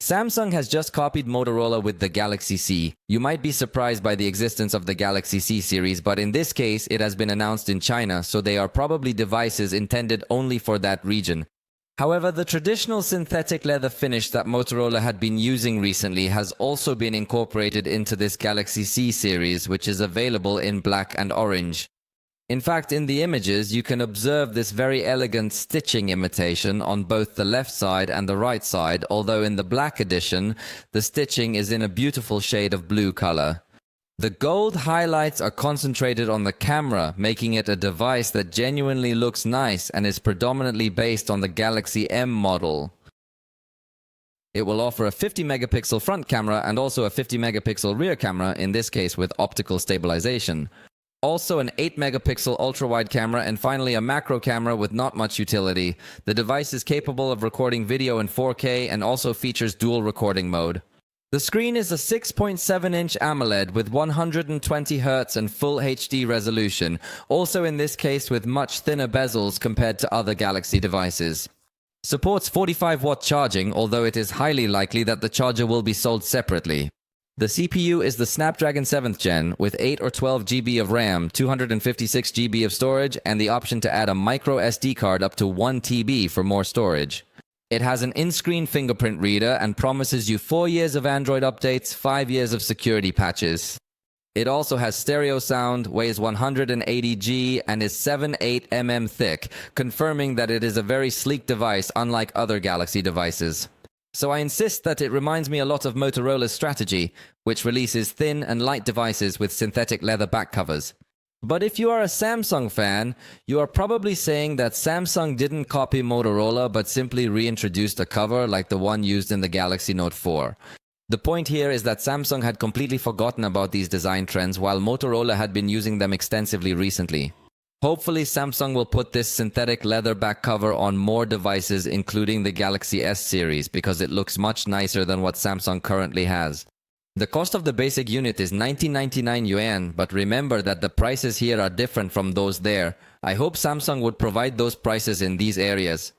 Samsung has just copied Motorola with the Galaxy C. You might be surprised by the existence of the Galaxy C series, but in this case, it has been announced in China, so they are probably devices intended only for that region. However, the traditional synthetic leather finish that Motorola had been using recently has also been incorporated into this Galaxy C series, which is available in black and orange. In fact, in the images, you can observe this very elegant stitching imitation on both the left side and the right side, although in the black edition, the stitching is in a beautiful shade of blue color. The gold highlights are concentrated on the camera, making it a device that genuinely looks nice and is predominantly based on the Galaxy M model. It will offer a 50 megapixel front camera and also a 50 megapixel rear camera, in this case with optical stabilization. Also an 8 megapixel ultra-wide camera, and finally a macro camera with not much utility. The device is capable of recording video in 4K and also features dual recording mode. The screen is a 6.7-inch AMOLED with 120 Hz and full HD resolution, also in this case with much thinner bezels compared to other Galaxy devices. Supports 45-watt charging, although it is highly likely that the charger will be sold separately. The CPU is the Snapdragon 7th Gen with 8 or 12 GB of RAM, 256 GB of storage, and the option to add a micro SD card up to 1 TB for more storage. It has an in-screen fingerprint reader and promises you 4 years of Android updates, 5 years of security patches. It also has stereo sound, weighs 180 g, and is 7.8 mm thick, confirming that it is a very sleek device unlike other Galaxy devices. So I insist that it reminds me a lot of Motorola's strategy, which releases thin and light devices with synthetic leather back covers. But if you are a Samsung fan, you are probably saying that Samsung didn't copy Motorola but simply reintroduced a cover like the one used in the Galaxy Note 4. The point here is that Samsung had completely forgotten about these design trends while Motorola had been using them extensively recently. Hopefully Samsung will put this synthetic leather back cover on more devices including the Galaxy S series because it looks much nicer than what Samsung currently has. The cost of the basic unit is 1999 yuan, but remember that the prices here are different from those there. I hope Samsung would provide those prices in these areas.